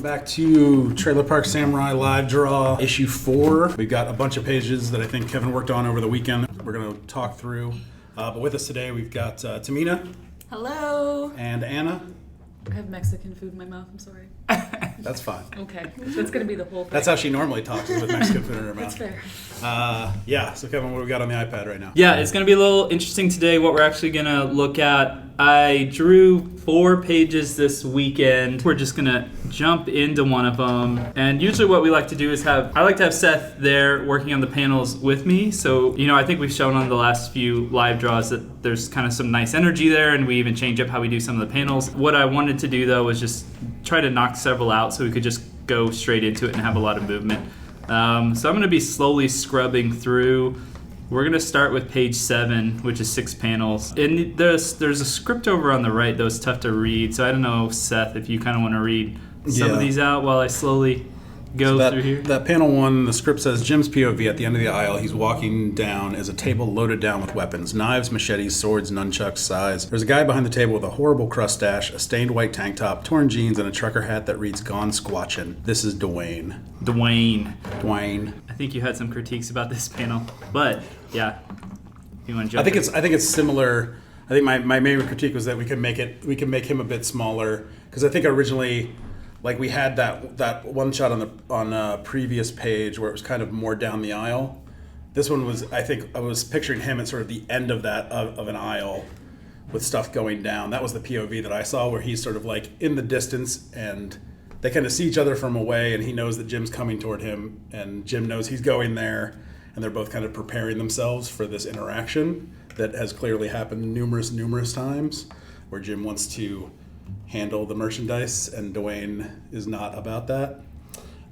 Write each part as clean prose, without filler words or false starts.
Back to Trailer Park Samurai Live Draw Issue 4. We've got a bunch of pages that I think Kevin worked on over the weekend. We're going to talk through. But with us today, we've got Tamina. Hello. And Anna. I have Mexican food in my mouth. I'm sorry. That's fine. Okay. That's going to be the whole thing. That's how she normally talks, is with Mexican food in her mouth. That's fair. So Kevin, what do we got on the iPad right now? Yeah, it's going to be a little interesting today what we're actually going to look at. I drew 4 pages this weekend. We're just going to jump into one of them. And usually what we like to do is I like to have Seth there working on the panels with me. So, I think we've shown on the last few live draws that there's kind of some nice energy there, and we even change up how we do some of the panels. What I wanted to do, though, was just try to knock several out so we could just go straight into it and have a lot of movement. So I'm going to be slowly scrubbing through. We're going to start with page 7, which is 6 panels. And there's a script over on the right that was tough to read. So I don't know, Seth, if you kind of want to read some of these out while I slowly go through here. That panel 1, the script says, Jim's POV at the end of the aisle. He's walking down as a table loaded down with weapons. Knives, machetes, swords, nunchucks, sais. There's a guy behind the table with a horrible crustache, a stained white tank top, torn jeans, and a trucker hat that reads Gone Squatchin'. This is Dwayne. I think you had some critiques about this panel, but yeah, you want to jump? I think it's similar. I think my main critique was that we can make him a bit smaller, because I think originally, like, we had that one shot on a previous page where it was kind of more down the aisle. This one was, I think I was picturing him at sort of the end of that of an aisle with stuff going down. That was the POV that I saw, where he's sort of like in the distance and they kind of see each other from away, and he knows that Jim's coming toward him, and Jim knows he's going there, and they're both kind of preparing themselves for this interaction that has clearly happened numerous times, where Jim wants to handle the merchandise and Dwayne is not about that.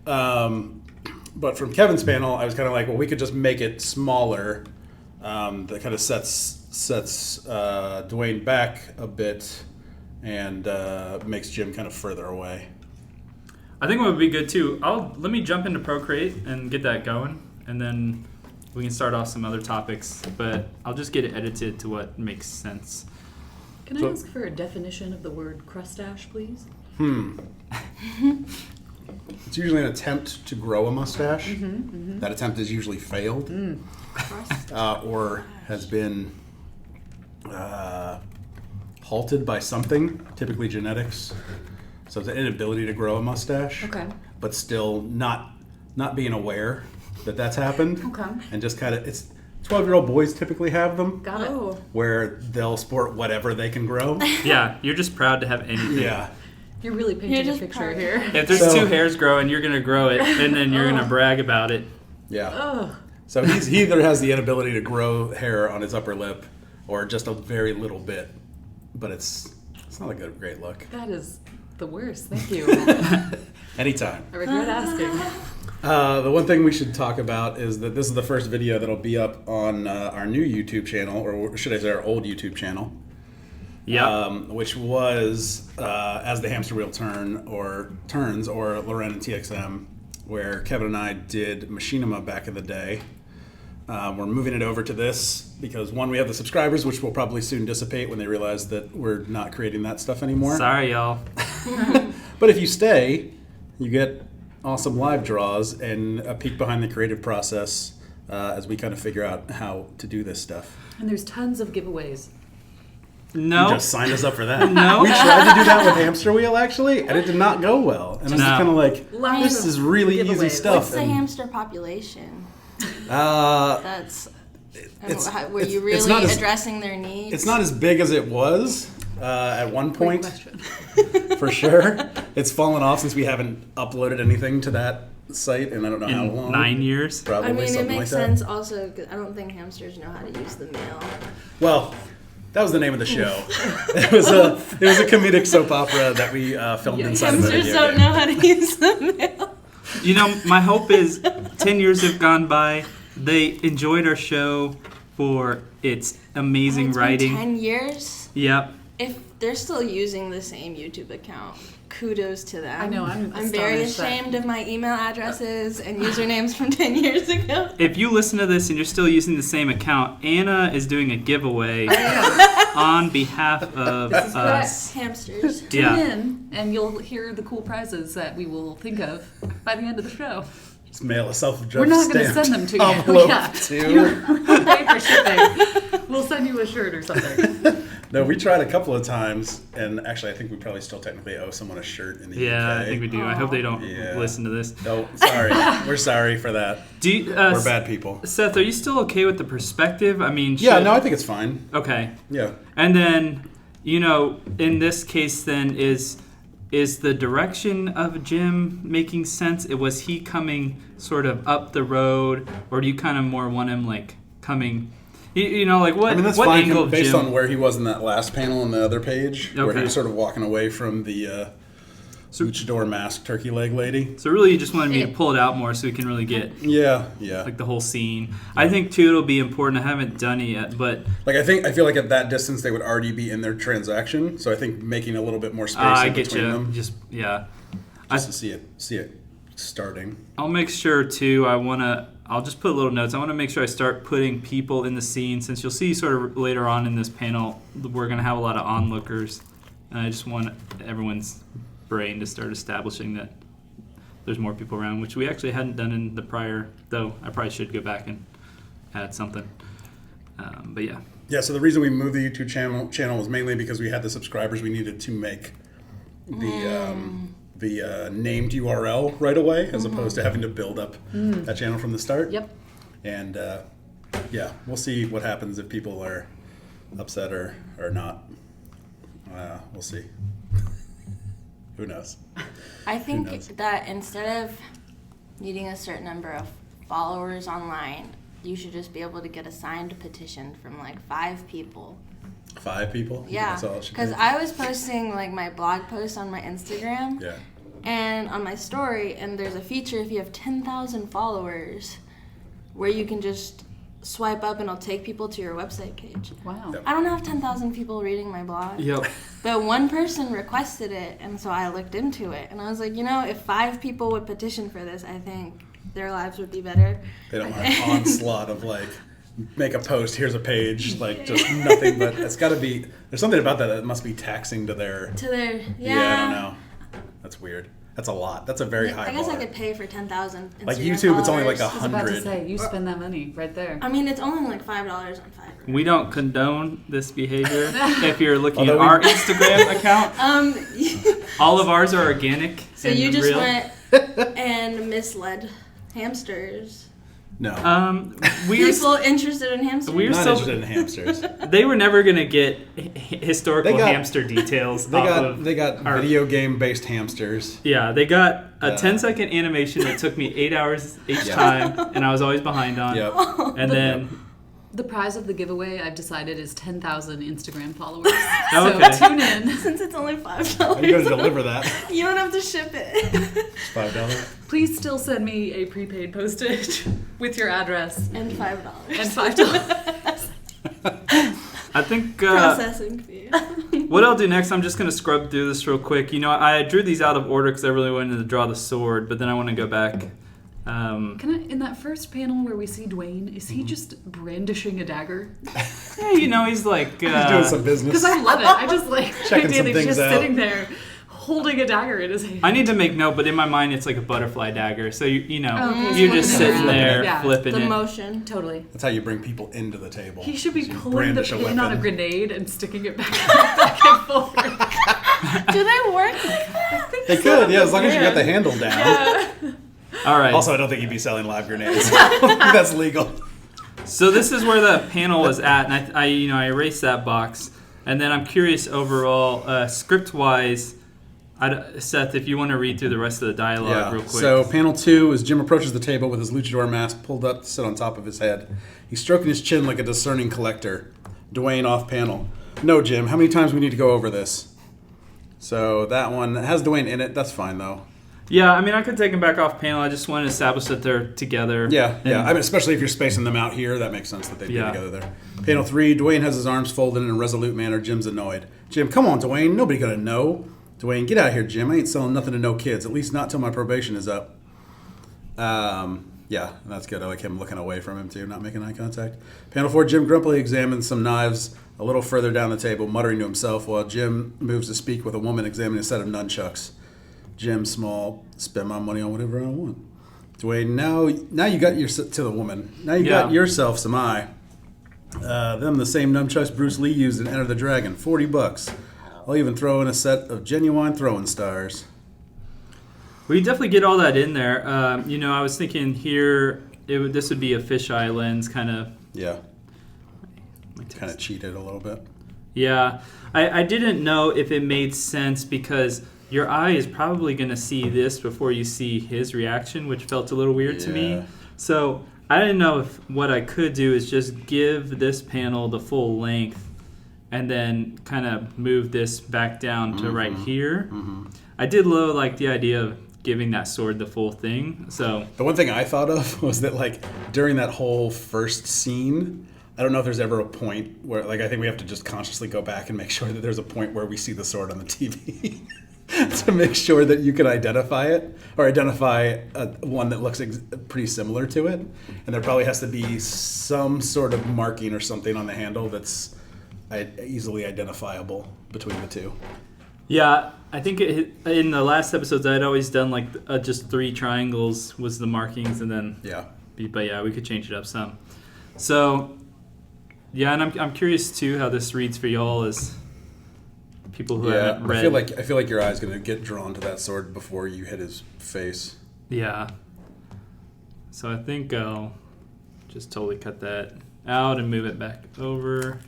But from Kevin's panel, I was kind of like, well, we could just make it smaller. That kind of sets Dwayne back a bit and makes Jim kind of further away. I think what would be good too, let me jump into Procreate and get that going, and then we can start off some other topics, but I'll just get it edited to what makes sense. Can I ask for a definition of the word crustache, please? It's usually an attempt to grow a mustache. That attempt is usually failed or has been halted by something, typically genetics. So it's an inability to grow a mustache, but still not being aware that that's happened. And just kind of, it's 12-year-old boys typically have them. Got it. Where they'll sport whatever they can grow. Yeah, you're just proud to have anything. Yeah. You're really painting a picture here. If there's 2 hairs growing, you're going to grow it, and then you're going to brag about it. Yeah. So he either has the inability to grow hair on his upper lip or just a very little bit, but it's not a great look. That is the worst. Thank you. Anytime. I regret asking. The one thing we should talk about is that this is the first video that'll be up on our new YouTube channel, or should I say our old YouTube channel. Yeah. Which was As the Hamster Wheel Turns, or Loren and TXM, where Kevin and I did Machinima back in the day. We're moving it over to this because, one, we have the subscribers, which will probably soon dissipate when they realize that we're not creating that stuff anymore. Sorry, y'all. But if you stay, you get awesome live draws and a peek behind the creative process as we kind of figure out how to do this stuff. And there's tons of giveaways. No. You just signed us up for that. No. We tried to do that with Hamster Wheel, actually, and it did not go well. And I was just kind of like, this is really easy stuff. What's the hamster population? Were you really addressing their needs? It's not as big as it was at one point, Great question. for sure. It's fallen off since we haven't uploaded anything to that site, and I don't know how long. 9 years? Probably I mean, something it makes like sense also, because I don't think hamsters know how to use the mail. Well, that was the name of the show. It was a comedic soap opera that we filmed inside of a video Hamsters don't game. know how to use the mail. You know, my hope is 10 years have gone by. They enjoyed our show for its amazing It's been writing. 10 years? Yep. if they're still using the same YouTube account, kudos to them. I know, I'm very astonished that- ashamed of my email addresses and usernames from 10 years ago. If you listen to this and you're still using the same account, Anna is doing a giveaway on behalf of This is us. Hamsters. Tune Yeah. in, and you'll hear the cool prizes that we will think of by the end of the show. Just mail a self-addressed We're not going to stamped send them to you. envelope Yeah. to- You'll pay for shipping. We'll send you a shirt or something. No, we tried a couple of times, and actually, I think we probably still technically owe someone a shirt in the Yeah, UK. I think we do. I hope they don't Yeah. listen to this. Oh, sorry. We're sorry for that. Do you, We're bad people. Seth, are you still okay with the perspective? I mean, Yeah, should- no, I think it's fine. Okay. Yeah. And then, in this case, then is the direction of Jim making sense? Was he coming sort of up the road, or do you kind of more want him like coming? Like what? I mean, that's what fine angle of based Jim? on where he was in that last panel on the other page, where Okay. he was sort of walking away from the luchador masked turkey leg lady. So really, you just wanted me to pull it out more so we can really get Yeah. like the whole scene. I think too it'll be important. I haven't done it yet, but Like I feel like at that distance they would already be in their transaction, so I think making a little bit more space I in get between you. them, Just to see it starting. I'll make sure too. I'll just put little notes. I want to make sure I start putting people in the scene, since you'll see sort of later on in this panel we're going to have a lot of onlookers, and I just want everyone's brain to start establishing that there's more people around, which we actually hadn't done in the prior, though I probably should go back and add something. But yeah. Yeah, so the reason we moved the YouTube channel was mainly because we had the subscribers we needed to make the named URL right away, as opposed to having to build up that channel from the start. Yep. And yeah, we'll see what happens if people are upset or not. We'll see. Who knows? I think knows? that instead of needing a certain number of followers online, you should just be able to get a signed petition from like 5 people. 5 people? Yeah, That's all it should because be? I was posting like my blog posts on my Instagram Yeah. and on my story, and there's a feature if you have 10,000 followers where you can just swipe up and it'll take people to your website page. Wow. Yep. I don't have 10,000 people reading my blog, Yep. but one person requested it, and so I looked into it, and I was like, if 5 people would petition for this, I think their lives would be better. They don't want an onslaught of like, make a post, here's a page, like just nothing, but it's got to be, there's something about that must be taxing to their, To their, I don't know. That's weird. That's a lot. That's a very high I guess bar. I could pay for 10,000 Like Instagram YouTube, it's only like followers. I was about to 100. say, you spend that money right there. I mean, it's only like $5 on Fiverr. We don't condone this behavior. If you're looking Although at our Instagram account, all of ours are organic. So and you just real. went and misled hamsters. No. We're People interested in hamsters. we're Not so interested in hamsters. they were never gonna get historical They got- hamster details. They off got of they got our- video game based hamsters. Yeah, they got a Yeah. 10-second animation that took me 8 hours each Yeah. time, and I was always behind on. Yep. And then The prize of the giveaway, I've decided, is 10,000 Instagram followers. Okay. So tune in. Since it's only How are you going to $5. deliver that? You don't have to ship it. It's $5. Please still send me a prepaid postage with your address And $5. and $5. I think Processing fee. what I'll do next, I'm just going to scrub through this real quick. I drew these out of order because I really wanted to draw the sword, but then I want to go back. Can I, in that first panel where we see Dwayne, is he just brandishing a dagger? Yeah, he's like... He's doing some business. Because I love it. I just like Checking the idea some that he's things just out. sitting there holding a dagger in his hand. I need to make note, but in my mind, it's like a butterfly dagger. So, Okay, you're just flipping it sitting around. there Yeah. flipping The it. motion. Totally. That's how you bring people into the table. He should be So you pulling the brandish a pin on a weapon. grenade and sticking it back and forth. Do they work like that? They could, yeah, as long as you got the handle down. All right. Also, I don't think you'd be selling live grenades. That's legal. So this is where the panel was at, and I erased that box. And then I'm curious overall, script-wise, Seth, if you want to read through the rest of the dialogue real quick. So panel 2 is Jim approaches the table with his luchador mask pulled up to sit on top of his head. He's stroking his chin like a discerning collector. Dwayne off panel. No, Jim, how many times we need to go over this? So that one has Dwayne in it. That's fine, though. Yeah, I mean, I could take them back off panel. I just want to establish that they're together. Yeah, And- yeah. I mean, especially if you're spacing them out here, that makes sense that they'd be Yeah. together there. Panel 3, Dwayne has his arms folded in a resolute manner. Jim's annoyed. Jim, come on, Dwayne. Nobody gonna know. Dwayne, get out of here, Jim. I ain't selling nothing to no kids. At least not till my probation is up. Yeah, that's good. I like him looking away from him too, not making eye contact. Panel 4, Jim grumpily examines some knives a little further down the table, muttering to himself while Jim moves to speak with a woman examining a set of nunchucks. Jim, small, spend my money on whatever I want. Dwayne, now you got your to the woman. Now you got yourself some eye. Them the same nunchucks Bruce Lee used in Enter the Dragon. $40. I'll even throw in a set of genuine throwing stars. We definitely get all that in there. I was thinking here, this would be a fisheye lens kind of. Yeah. Kind of cheated a little bit. Yeah. I didn't know if it made sense because your eye is probably going to see this before you see his reaction, which felt a little weird to me. So I didn't know if what I could do is just give this panel the full length and then kind of move this back down to right here. Mm-hmm. I did like the idea of giving that sword the full thing. So the one thing I thought of was that like during that whole first scene, I don't know if there's ever a point where like I think we have to just consciously go back and make sure that there's a point where we see the sword on the TV. To make sure that you can identify it or identify one that looks pretty similar to it. And there probably has to be some sort of marking or something on the handle that's easily identifiable between the two. Yeah, I think in the last episodes I'd always done like just 3 triangles was the markings and then... Yeah. But yeah, we could change it up some. So, yeah, and I'm curious too how this reads for y'all as... people who haven't read. I feel like your eye's gonna get drawn to that sword before you hit his face. Yeah. So I think I'll just totally cut that out and move it back over.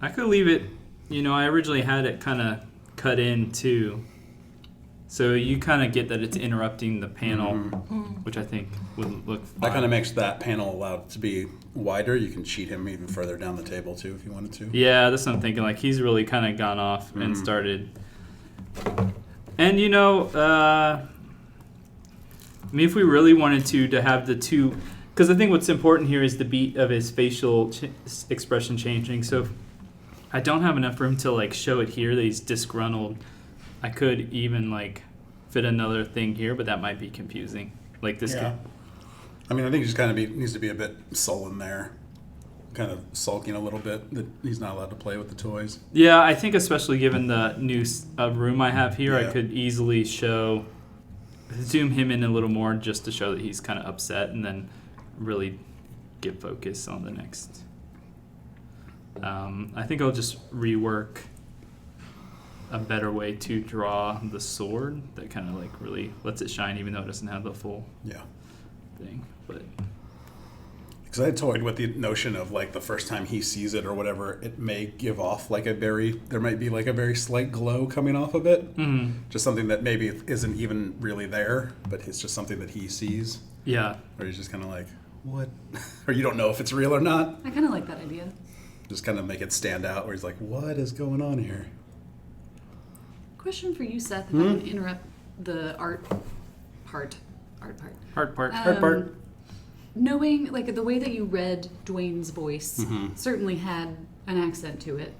I could leave it, I originally had it kind of cut in too. So you kind of get that it's interrupting the panel, which I think would look fine. That kind of makes that panel allowed to be wider. You can cheat him even further down the table too if you wanted to. Yeah, that's what I'm thinking. Like he's really kind of gone off and started. And I mean, if we really wanted to have the two, because I think what's important here is the beat of his facial expression changing. So if I don't have enough room to like show it here that he's disgruntled, I could even like fit another thing here, but that might be confusing. Like this. Yeah. I mean, I think he just kind of needs to be a bit sullen there, kind of sulking a little bit that he's not allowed to play with the toys. Yeah, I think especially given the new room I have here, Yeah. I could easily zoom him in a little more just to show that he's kind of upset and then really get focus on the next. I think I'll just rework a better way to draw the sword that kind of like really lets it shine even though it doesn't have the full thing. But because I had toyed with the notion of like the first time he sees it or whatever, it may give off like there might be like a very slight glow coming off of it. Just something that maybe isn't even really there, but it's just something that he sees. Yeah. Or he's just kind of like, what? Or you don't know if it's real or not. I kind of like that idea. Just kind of make it stand out where he's like, what is going on here? Question for you, Seth, if I can interrupt the art part. Hard part. Hard part. Knowing, like, the way that you read Dwayne's voice certainly had an accent to it.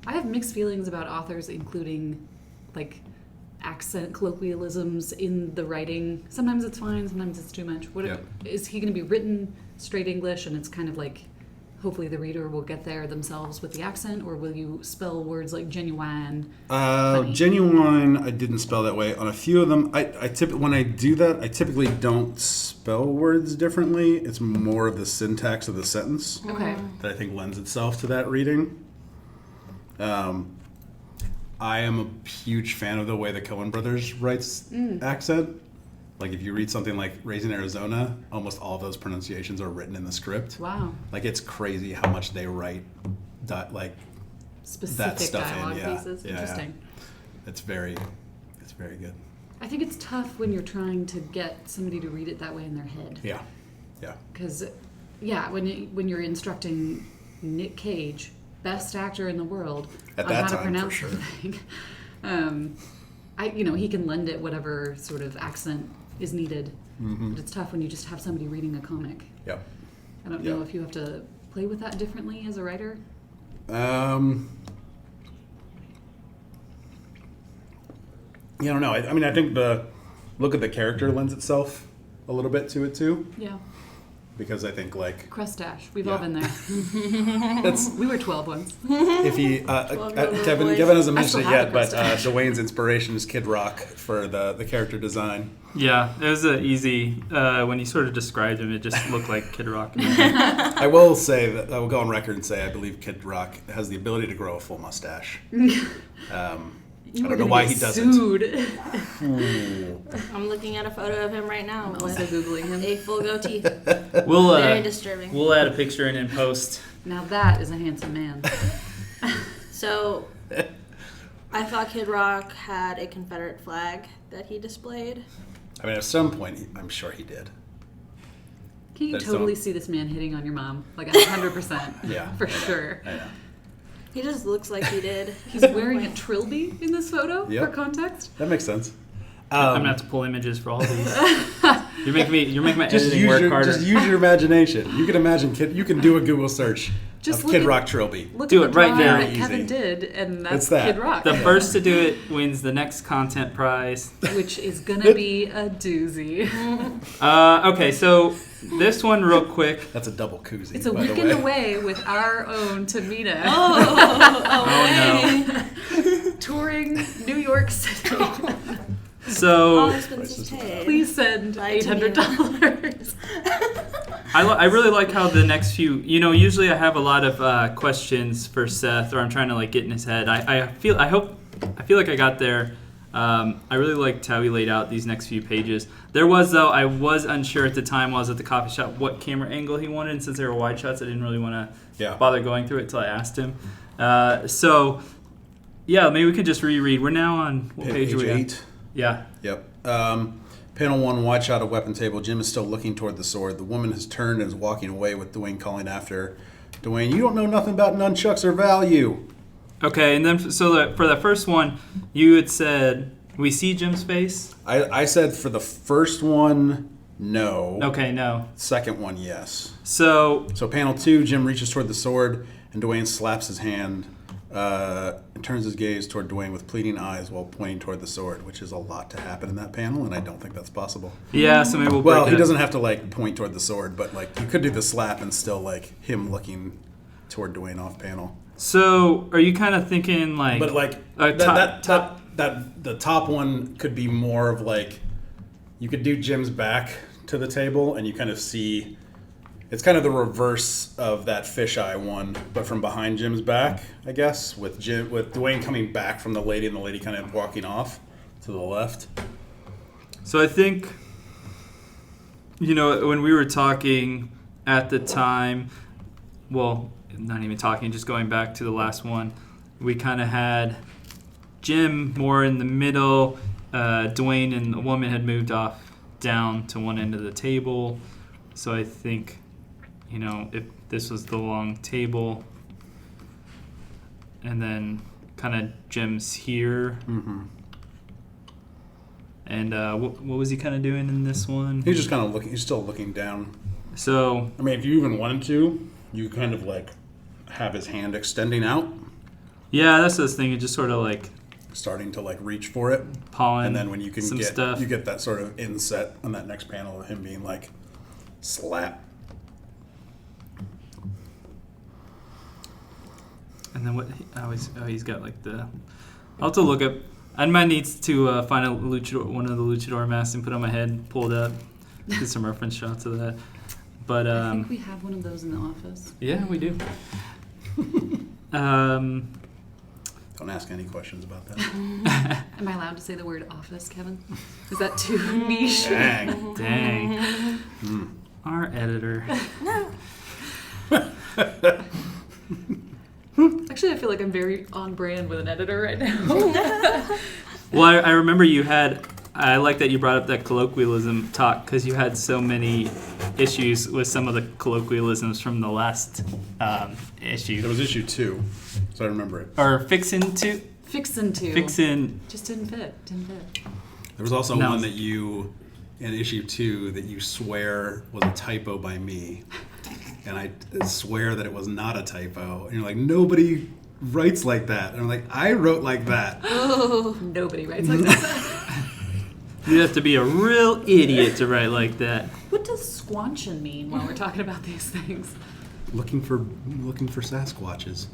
I have mixed feelings about authors including, like, accent colloquialisms in the writing. Sometimes it's fine, sometimes it's too much. Is he going to be written straight English and it's kind of like, hopefully the reader will get there themselves with the accent, or will you spell words like genuine? Genuine, I didn't spell that way. On a few of them, when I do that, I typically don't spell words differently. It's more of the syntax of the sentence Okay. that I think lends itself to that reading. I am a huge fan of the way the Coen Brothers writes accent. Like if you read something like Raising Arizona, almost all of those pronunciations are written in the script. Wow. Like it's crazy how much they write Specific that stuff dialogue in. pieces. Yeah. Interesting. It's very good. I think it's tough when you're trying to get somebody to read it that way in their head. Yeah. Because, when you're instructing Nick Cage, best actor in the world, At on that how to time, pronounce for sure. something, he can lend it whatever sort of accent is needed. But it's tough when you just have somebody reading a comic. Yep. I don't know if you have to play with that differently as a writer. Yeah, I don't know. I mean, I think the look at the character lends itself a little bit to it too. Yeah. Because I think like Crustache. We've all been there. that's We were 12 once. if he Kevin hasn't mentioned it still have yet, the but mustache. Dwayne's inspiration is Kid Rock for the character design. Yeah, it was easy. When you sort of described him, it just looked like Kid Rock. I will say that I will go on record and say I believe Kid Rock has the ability to grow a full mustache. I don't know why he doesn't. Sued. I'm looking at a photo of him right now I'm also Googling him. a full goatee. We'll Very disturbing. we'll add a picture in post. Now that is a handsome man. So, I thought Kid Rock had a Confederate flag that he displayed. I mean, at some point, I'm sure he did. Can you That's totally so- see this man hitting on your mom? Like 100%. Yeah, For I know. sure. I know. He just looks like he did. He's wearing a trilby in this photo, Yep. for context. That makes sense. I'm gonna have to pull images for all these. You're making my Just editing use work your harder. just use your imagination. You can imagine you can do a Google search Just of look Kid at- Rock trilby. Look Do at it the right drawing now. that Kevin Easy. did, and that's It's that. Kid Rock. The first to do it wins the next content prize. Which is gonna be a doozy. Okay, so this one real quick. That's a double koozie. It's a by the weekend way. away with our own Tamina. Oh Touring New York City. no. All So expenses paid. Please send Bye, $800. I really like how the next few, usually I have a lot of questions for Seth, or I'm trying to like get in his head. I feel like I got there. I really liked how he laid out these next few pages. There was, though, I was unsure at the time while I was at the coffee shop what camera angle he wanted, and since they were wide shots, I didn't really want to bother going through it until I asked him. So, yeah, maybe we could just reread. We're now on what page are we on? 8. Yeah. Yep. Panel 1, wide shot of weapon table. Jim is still looking toward the sword. The woman has turned and is walking away with Dwayne calling after her. Dwayne, you don't know nothing about nunchucks or value. Okay, and then for the first one, you had said, we see Jim's face? I said for the first one, no. Okay, no. Second one, yes. So, So panel 2, Jim reaches toward the sword, and Dwayne slaps his hand and turns his gaze toward Dwayne with pleading eyes while pointing toward the sword, which is a lot to happen in that panel, and I don't think that's possible. yeah, so maybe we'll break Well, it he up. doesn't have to like point toward the sword, but like you could do the slap and still like him looking toward Dwayne off panel. So, are you kind of thinking like... But like the top one could be more of like you could do Jim's back to the table, and you kind of see it's kind of the reverse of that fisheye one, but from behind Jim's back, I guess, with Dwayne coming back from the lady and the lady kind of walking off to the left. So I think, when we were talking at the time, well, not even talking, just going back to the last one, we kind of had Jim more in the middle. Dwayne and the woman had moved off down to one end of the table. So I think, if this was the long table, and then kind of Jim's here. Mm-hmm. And what was he kind of doing in this one? He's just kind of looking. He's still looking down. So, I mean, if you even wanted to, you kind of like have his hand extending out, yeah, that's this thing. You just sort of like starting to like reach for it, pawing and then when you can some get stuff. you get that sort of inset on that next panel of him being like slap. And then what? He's got like the. I'll have to look up. I might need to find one of the luchador masks and put on my head, pull it up, get some reference shots of that. But I think we have one of those in the office. yeah, we do. Don't ask any questions about that. Am I allowed to say the word office, Kevin? Is that too niche? Dang. Dang. Our editor. Actually, I feel like I'm very on brand with an editor right now. Well, I remember you had. I like that you brought up that colloquialism talk because you had so many issues with some of the colloquialisms from the last issue. It was issue 2, so I remember it. Or fixing to. Fixin' to. Fixin'. Just didn't fit. There was also No. one that you, in issue 2, that you swear was a typo by me. And I swear that it was not a typo. And you're like, nobody writes like that. And I'm like, I wrote like that. Nobody writes like that. You have to be a real idiot to write like that. What does squanchin mean while we're talking about these things? Looking for Sasquatches.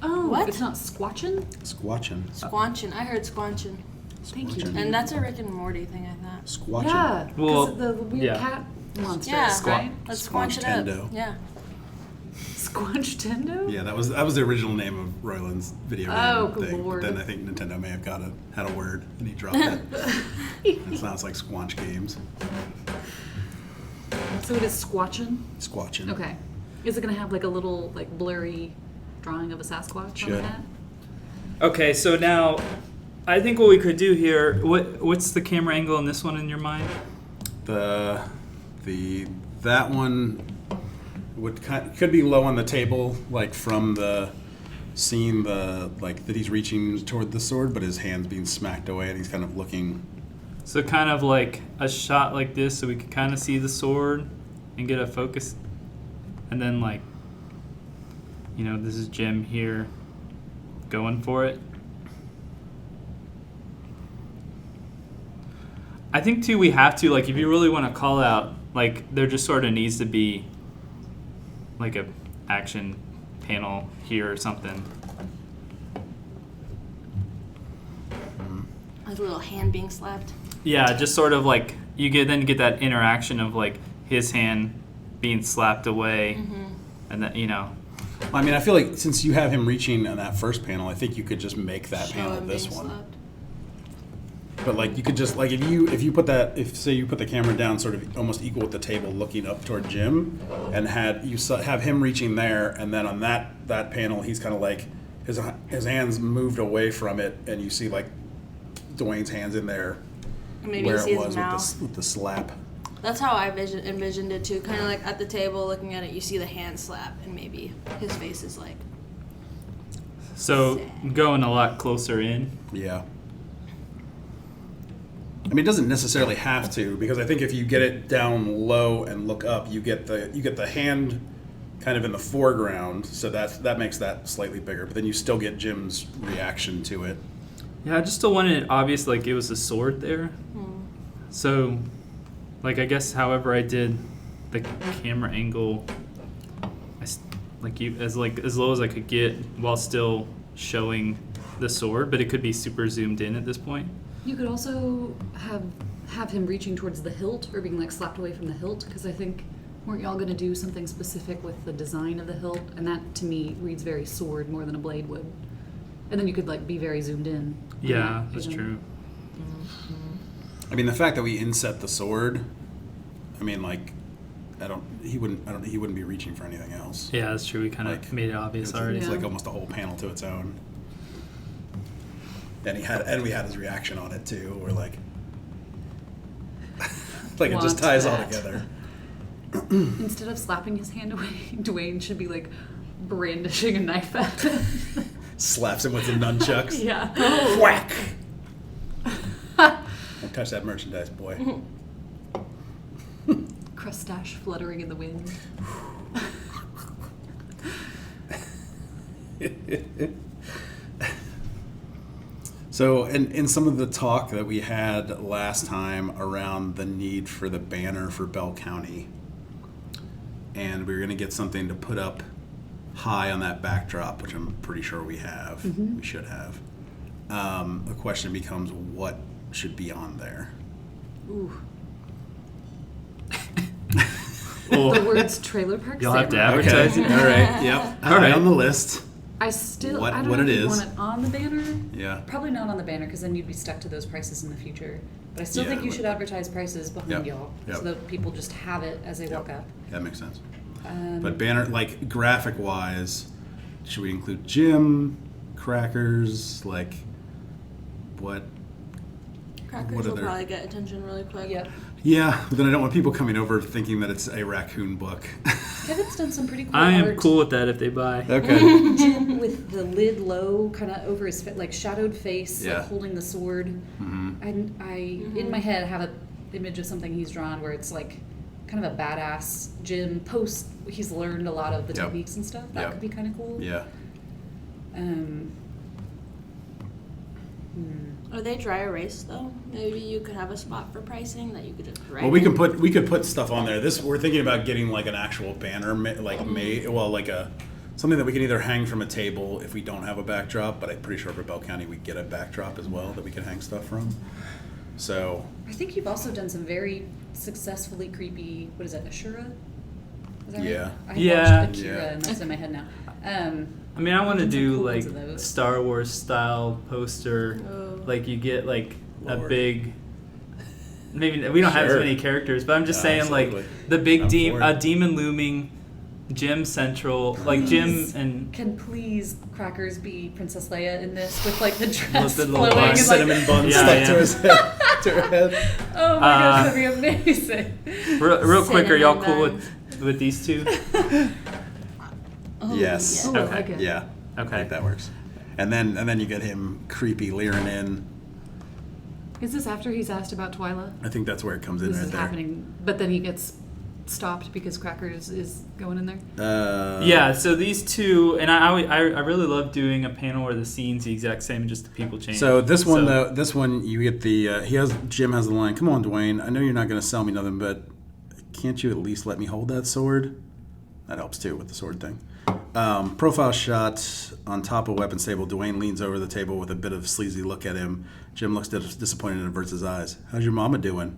Oh, What? it's not squatchin? Squatchin'. Squanchin. I heard squanchin. Thank you. Squatchin'. And that's a Rick and Morty thing, I thought. Squatchin'. Yeah, because Well, of the weird yeah. cat monster, Yeah. right? Let's squanch it up. Squanchtendo. Yeah. Squanchtendo? Yeah, that was the original name of Royland's video game Oh, good thing. lord. But then I think Nintendo may have had a word and he dropped it. It sounds like Squanch Games. So it is squatchin? Squatchin'. Okay. Is it going to have like a little like blurry drawing of a Sasquatch Should. on that? Okay, so now I think what we could do here. What's the camera angle in this one in your mind? That one could be low on the table, like from the scene, like that he's reaching toward the sword, but his hand's being smacked away, and he's kind of looking. So kind of like a shot like this, so we could kind of see the sword and get a focus, and then like, this is Jim here, going for it. I think too we have to, like, if you really want to call out, like, there just sort of needs to be like a action panel here or something. Like a little hand being slapped. Yeah, just sort of like you get that interaction of like his hand being slapped away, and that I mean, I feel like since you have him reaching on that first panel, I think you could just make that Show panel him this being one. slapped. But like you could just like if you put that, if say you put the camera down sort of almost equal with the table looking up toward Jim, and have him reaching there, and then on that panel he's kind of like his hands moved away from it, and you see like Dwayne's hands in there Maybe where you see it his was mouth. with the slap. That's how I envisioned it too. Kind of like at the table, looking at it, you see the hand slap, and maybe his face is like. so going a lot closer in. Yeah. I mean, it doesn't necessarily have to, because I think if you get it down low and look up, you get the hand kind of in the foreground, so that makes that slightly bigger. But then you still get Jim's reaction to it. Yeah, I just still wanted it obvious, like it was a sword there. So, like, I guess however I did the camera angle, as low as I could get while still showing the sword, but it could be super zoomed in at this point. You could also have him reaching towards the hilt or being like slapped away from the hilt, because I think weren't y'all going to do something specific with the design of the hilt, and that to me reads very sword more than a blade would. And then you could like be very zoomed in. Yeah, that's true. I mean, the fact that we inset the sword, I mean, like, he wouldn't be reaching for anything else. Yeah, that's true. We kind of Like, made it obvious It's already. like almost a whole panel to its own. And we had his reaction on it too. We're like, like it just Want ties all that. together. Instead of slapping his hand away, Dwayne should be like brandishing a knife at him. Slaps him with the nunchucks. Yeah. Whack! Don't touch that merchandise, boy. Crustache fluttering in the wind. So, in some of the talk that we had last time around the need for the banner for Bell County, and we were going to get something to put up high on that backdrop, which I'm pretty sure we have. We should have. The question becomes, what should be on there? Ooh. Oh, The words trailer park. you'll have to Samurai. advertise it. All right. Yep. All right. On the list. I don't What know it if you is. want it on the banner. Yeah. Probably not on the banner, because then you'd be stuck to those prices in the future. But I still Yeah, think you it should would. advertise prices behind Yep, y'all, yep. so that people just have it as they walk up. That makes sense. Um, But banner, like graphic wise, should we include Jim, crackers, like what? Crackers What are will their- probably get attention really quick. Yep. Yeah, but then I don't want people coming over thinking that it's a raccoon book. Kevin's done some pretty cool I am art. cool with that if they buy. Okay. Jim with the lid low, kind of over his like shadowed face, Yeah. like holding the sword. I in my head have an image of something he's drawn where it's like kind of a badass Jim post. He's learned a lot of the Yep. techniques and stuff. That Yep. could be kind of cool. Yeah. Are they dry erase though? Maybe you could have a spot for pricing that you could just write. Well, we could put stuff on there. We're thinking about getting like an actual banner, like something that we can either hang from a table if we don't have a backdrop. But I'm pretty sure for Bell County we get a backdrop as well that we can hang stuff from. So I think you've also done some very successfully creepy. What is it, Ashura? Is that Yeah. right? I Yeah. watched Akira, and that's in my head now. I mean, I want to Some do cool like ones of those. Star Wars style poster. Oh. Like you get like a Lord. big. Maybe we don't have as Sure. many characters, but I'm just No, saying absolutely. like the big I'm for it. demon looming, Jim Central, like Jim Please. and Can please Crackers be Princess Leia in this with like the dress the little flowing bun. and like, cinnamon bun Yeah, stuck yeah. to his head, to her head. oh my gosh, that'd be amazing. real quick, are y'all cool Cinnamon with these two? Oh, Yes. Oh, Okay. okay. Yeah. I Okay. think that works. And then you get him creepy leering in. Is this after he's asked about Twyla? I think that's where it comes in This right is there. happening, but then he gets stopped because Crackers is going in there. Yeah, so these two, and I really love doing a panel where the scene's the exact same, just the people change. So this one you get the Jim has the line, "Come on, Dwayne. I know you're not going to sell me nothing, but can't you at least let me hold that sword?" That helps too with the sword thing. Profile shot on top of weapons table. Dwayne leans over the table with a bit of sleazy look at him. Jim looks disappointed and averts his eyes. "How's your mama doing?"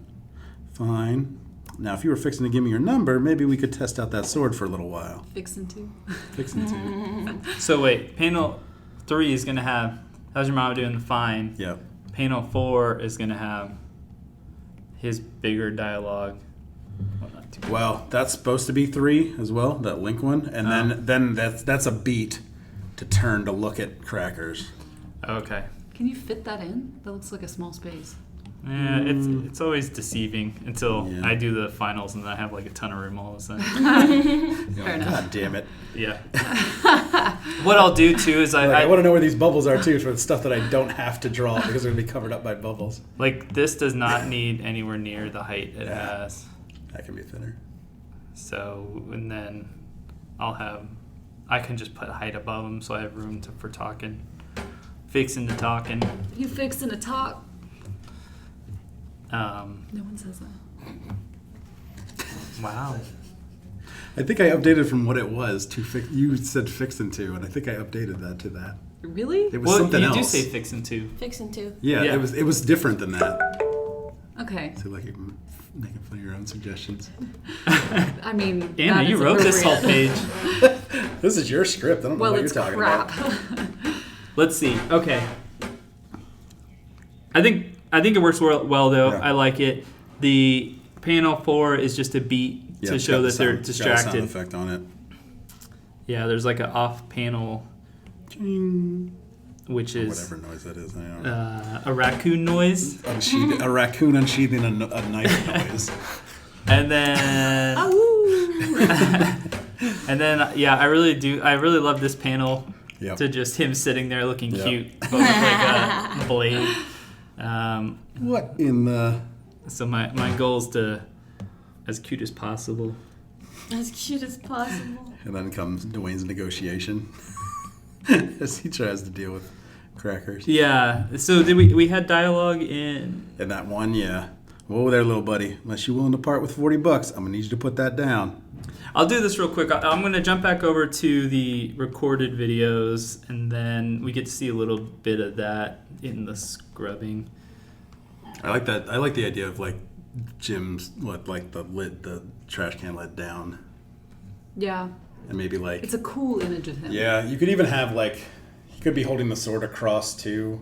"Fine. Now, if you were fixing to give me your number, maybe we could test out that sword for a little while." Fixin' to. Fixing to. So wait, panel 3 is gonna have "How's your mama doing?" Fine. Yep. Panel 4 is gonna have his bigger dialogue. Well, not too Well, that's supposed to be 3 as well, that link one, and then that's a beat to turn to look at Crackers. Okay. Can you fit that in? That looks like a small space. Yeah, it's always deceiving until Yeah. I do the finals and then I have like a ton of room all of a sudden. Fair enough. God damn it! Yeah. What I'll do too is I want to know where these bubbles are too for the stuff that I don't have to draw because they're gonna be covered up by bubbles. like this does not need anywhere near the height it Yeah. has. That can be thinner. So and then I can just put height above them so I have room for talking, fixing the talking. You fixin' to talk? Um, No one says that. wow. I think I updated from what it was to fix. You said fixin' to, and I think I updated that to that. Really? It was Well, something you else. do say fixing too. Fixing too. Yeah, Yeah. it was different than that. Okay. So like you're making fun of your own suggestions. I mean, Anna, that you is wrote this whole appropriate. page. This is your script. I don't know Well, what you're it's talking crap. about. Let's see. Okay. I think it works well though. Yeah. I like it. The panel 4 is just a beat Yeah, to it's show got the that they're sound- it's got a sound distracted. effect on it. Yeah, there's like an off panel, Ching. which Or is whatever noise that is. I don't know. a raccoon noise, A raccoon unsheathing a knife noise. and then and then yeah, I really love this panel. Yep. To just him sitting there looking Yep. cute, but with like a blade. What in the? So my goal is to as cute as possible. As cute as possible. And then comes Dwayne's negotiation as he tries to deal with Crackers. Yeah. So did we had dialogue in? And that one, yeah. Whoa there, little buddy. Unless you're willing to part with $40, I'm gonna need you to put that down. I'll do this real quick. I'm going to jump back over to the recorded videos, and then we get to see a little bit of that in the scrubbing. I like that. I like the idea of like Jim's the trash can lid down, Yeah. and maybe like It's a cool image of him. yeah. You could even have like he could be holding the sword across too.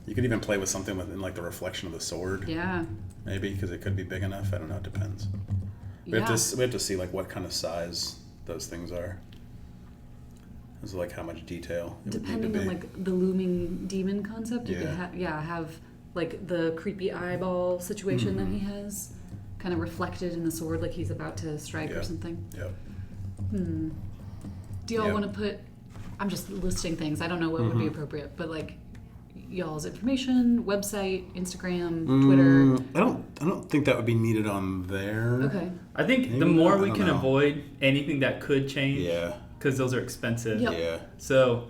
You could even play with something within like the reflection of the sword. Yeah. Maybe because it could be big enough. I don't know. It depends. We have to see like what kind of size those things are. As like how much detail it Depending would on need to be. like the looming demon concept, you Yeah. could have like the creepy eyeball situation that he has. kind of reflected in the sword, like he's about to strike or something. Yep. Do y'all want to put? I'm just listing things. I don't know what would be appropriate, but like y'all's information, website, Instagram, Twitter. I don't think that would be needed on there. Okay. I think Maybe the more not, I we don't can know. avoid anything that could change, Yeah. because those are expensive. Yep. Yeah. So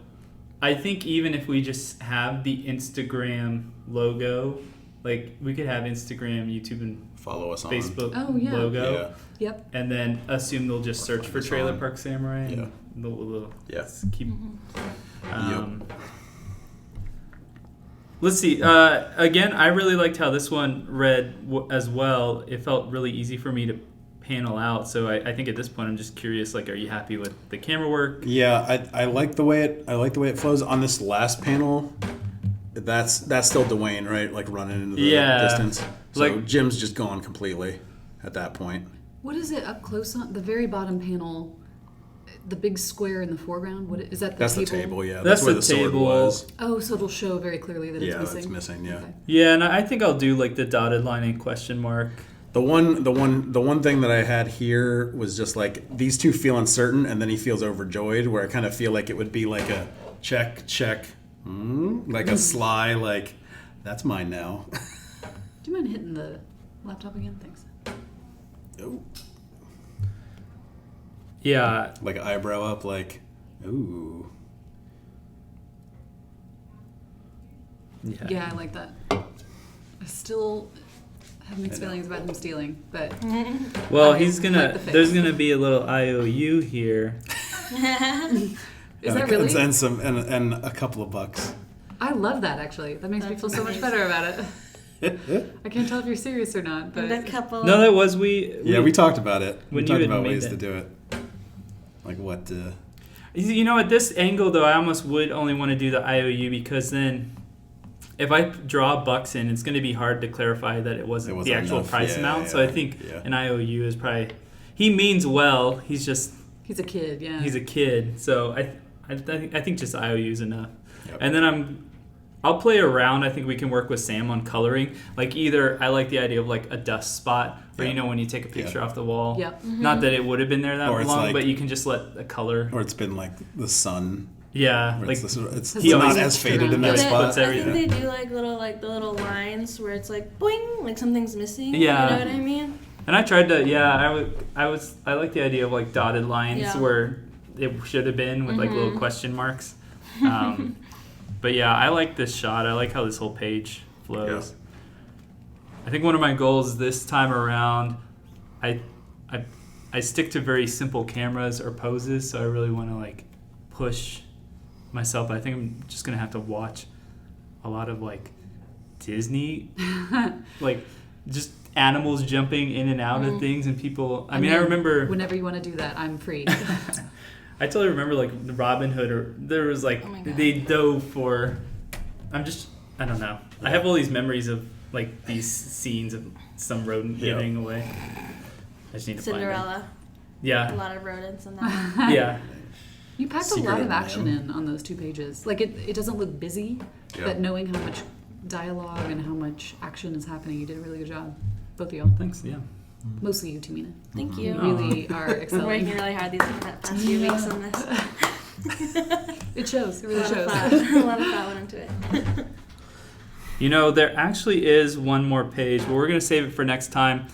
I think even if we just have the Instagram logo, like we could have Instagram, YouTube, and Follow us on Facebook Oh, yeah. logo, Yeah. Yep. and then assume they'll just search for us Trailer on. Park Samurai. And Yeah. they'll Yeah. just keep. Yep. Let's see. Again, I really liked how this one read as well. It felt really easy for me to panel out. So I think at this point, I'm just curious. Like, are you happy with the camera work? Yeah, I like the way it flows on this last panel. That's still Dwayne, right? Like running into the distance. So Like- Jim's just gone completely at that point. What is it up close on the very bottom panel? The big square in the foreground. What is that? That's the table, yeah. That's where the the sword table. was. Oh, so it'll show very clearly that it's Yeah, missing. that's missing. Yeah. Okay. Yeah, and I think I'll do like the dotted line and question mark. The one thing that I had here was just like these two feel uncertain, and then he feels overjoyed. Where I kind of feel like it would be like a check, like a sly, like that's mine now. Do you mind hitting the laptop again? Thanks. Ooh. Yeah, Like eyebrow up, like ooh. Yeah, I like that. I still have mixed feelings about him stealing, but Well, I he's like gonna. the face. There's gonna be a little IOU here. is that really? And some and a couple of bucks. I love that actually. That makes me That's feel so much amazing. better about it. I can't tell if you're serious or not, but And a couple. No, that was we. Yeah, we talked about it. We When talked you had about made ways that. to do it. Like what? You know, at this angle though, I almost would only want to do the IOU because then, if I draw bucks in, it's going to be hard to clarify that it wasn't the actual enough. price Yeah, amount. yeah, So I think yeah. an IOU is probably. He means well. He's just. he's a kid, yeah. He's a kid, so I think just IOU is enough. Yep. And then I'll play around. I think we can work with Sam on coloring. Like either I like the idea of like a dust spot, or Yeah. you know when you take a picture Yeah. off the wall. Yep. Not that it would have been there that Or it's long, like- but you can just let the color. Or it's been like the sun. Yeah, Where like it's He not always as faded in Yeah, that They- spot. puts I everything. think they do like the little lines where it's like boing, like something's missing. Yeah. You know what I mean? And I tried to, I like the idea of like dotted lines Yeah. where it should have been with like little question marks. But yeah, I like this shot. I like how this whole page flows. I think one of my goals this time around, I stick to very simple cameras or poses, so I really want to like push myself. I think I'm just gonna have to watch a lot of like Disney, like just animals jumping in and out of things and people. I mean, I remember whenever you want to do that, I'm free. I totally remember like the Robin Hood, or there was like Oh my God. they dove for. I don't know. I have all these memories of like these scenes of some rodent Yeah. getting away. I just need to find Cinderella. them. A Yeah, lot of rodents in that. yeah. You packed Secret a lot of of action Lamb. in on those 2 pages. Like it doesn't look busy, Yeah. but knowing how much dialogue and how much action is happening, you did a really good job. Both of y'all. Thanks. Yeah. Mostly you, Tamina. Thank You you. really are I'm working excelling. really hard these past few weeks on this. It shows. It A really lot of shows. thought. A lot of thought went into it. You know, there actually is one more page, but we're gonna save it for next time.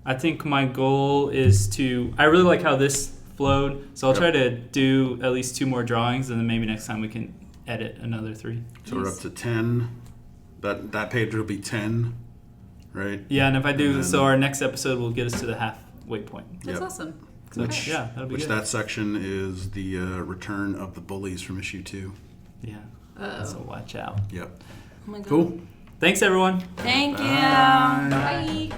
I think my goal is to. I really like how this flowed, so I'll try to do at least 2 more drawings, and then maybe next time we can edit another 3. So we're up to 10. That page will be 10, right? Yeah, and if I do, And then- so our next episode will get us to the halfway point. That's Yep. awesome. So, Which, yeah, that'll be which good. that section is the return of the bullies from issue 2. Yeah. Uh-oh. So watch out. Yep. Oh my God. Cool. Thanks, everyone. Thank you. Bye. Bye.